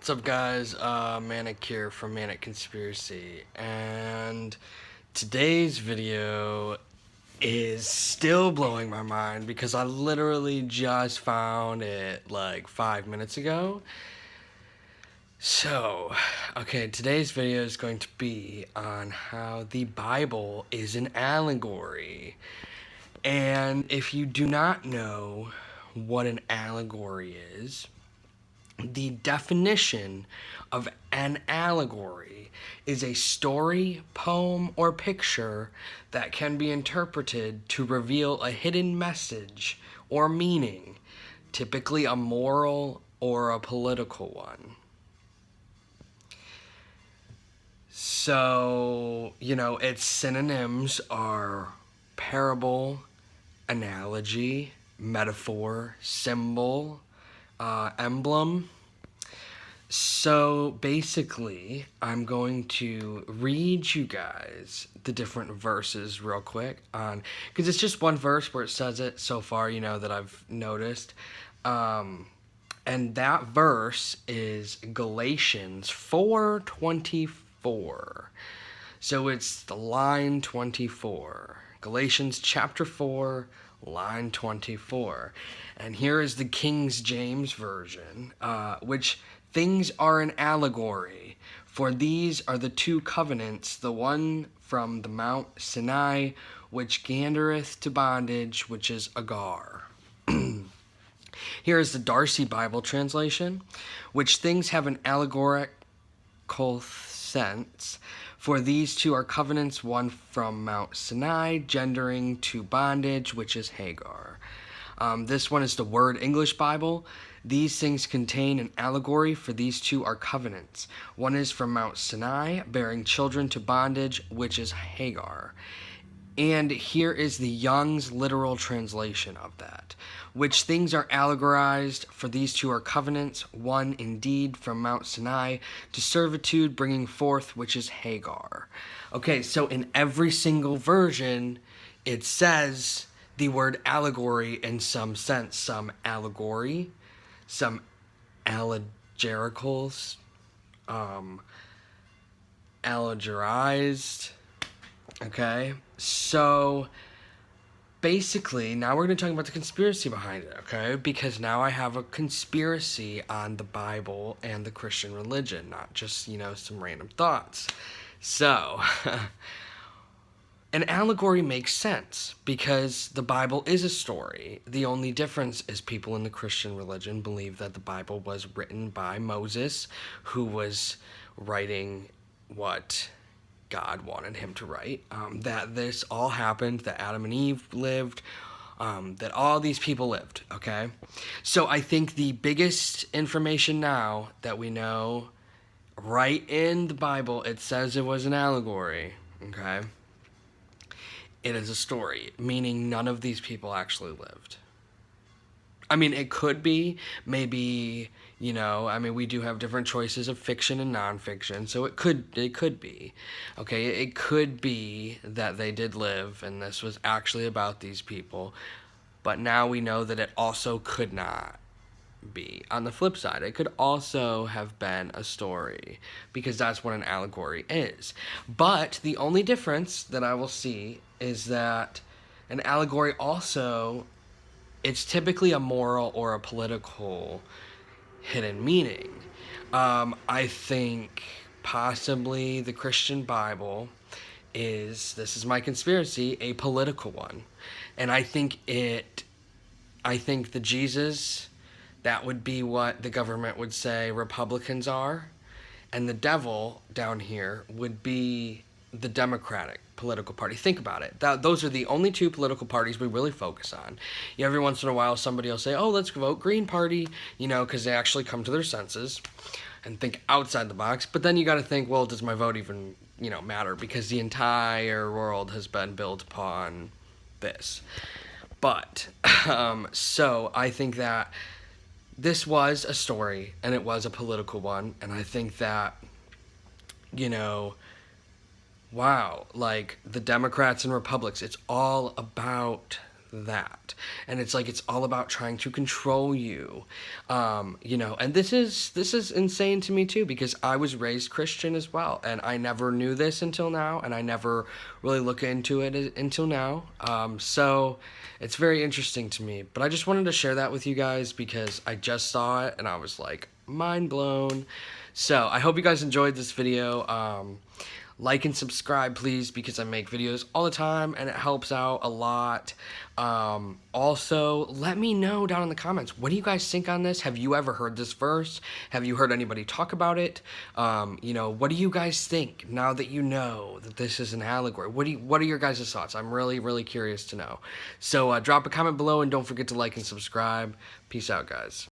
What's up, guys? Manic here from Manic Conspiracy, and today's video is still blowing my mind because I literally just found it like 5 minutes ago. So, okay, today's video is going to be on how the Bible is an allegory. And if you do not know what an allegory is, the definition of an allegory is a story, poem, or picture that can be interpreted to reveal a hidden message or meaning, typically a moral or a political one. So, its synonyms are parable, analogy, metaphor, symbol, emblem. So basically, I'm going to read you guys the different verses real quick because it's just one verse where it says it so far, that I've noticed. And that verse is Galatians 4:24. So it's the line 24. Galatians chapter 4, line 24. And here is the King James Version, which things are an allegory, for these are the two covenants, the one from the Mount Sinai, which gandereth to bondage, which is Agar. Here is the Darcy Bible translation, which things have an allegorical sense, for these two are covenants, one from Mount Sinai, gendering to bondage, which is Hagar. This one is the Word English Bible. These things contain an allegory, for these two are covenants. One is from Mount Sinai, bearing children to bondage, which is Hagar. And here is the Young's literal translation of that. Which things are allegorized, for these two are covenants, one indeed from Mount Sinai to servitude, bringing forth, which is Hagar. Okay, so in every single version, it says the word allegory in some sense. Some allegory, some allegoricals, allegorized. Okay, so basically, now we're going to talk about the conspiracy behind it, okay? Because now I have a conspiracy on the Bible and the Christian religion, not just, some random thoughts. So, an allegory makes sense because the Bible is a story. The only difference is people in the Christian religion believe that the Bible was written by Moses, who was writing what God wanted him to write, that this all happened, that Adam and Eve lived, that all these people lived, okay? So I think the biggest information now that we know, right in the Bible, it says it was an allegory, okay? It is a story, meaning none of these people actually lived. I mean, it could be, maybe, we do have different choices of fiction and nonfiction, so it could be, okay? It could be that they did live, and this was actually about these people, but now we know that it also could not be. On the flip side, it could also have been a story, because that's what an allegory is. But the only difference that I will see is that an allegory also, it's typically a moral or a political hidden meaning. I think possibly the Christian Bible is, this is my conspiracy, a political one. And I think the Jesus, that would be what the government would say Republicans are. And the devil down here would be the Democratic political party. Think about it. Those are the only two political parties we really focus on. Every once in a while, somebody will say, oh, let's vote Green Party, because they actually come to their senses and think outside the box. But then you got to think, well, does my vote even, matter? Because the entire world has been built upon this. But, so I think that this was a story, and it was a political one, and I think that, wow, like the Democrats and Republicans, it's all about that. And it's like it's all about trying to control you. And this is insane to me too, because I was raised Christian as well, and I never knew this until now, and I never really looked into it until now. So it's very interesting to me. But I just wanted to share that with you guys because I just saw it and I was like mind blown. So I hope you guys enjoyed this video. Like and subscribe, please, because I make videos all the time and it helps out a lot. Also, let me know down in the comments, what do you guys think on this? Have you ever heard this verse? Have you heard anybody talk about it? What do you guys think now that you know that this is an allegory? What are your guys' thoughts? I'm really, really curious to know. So drop a comment below and don't forget to like and subscribe. Peace out, guys.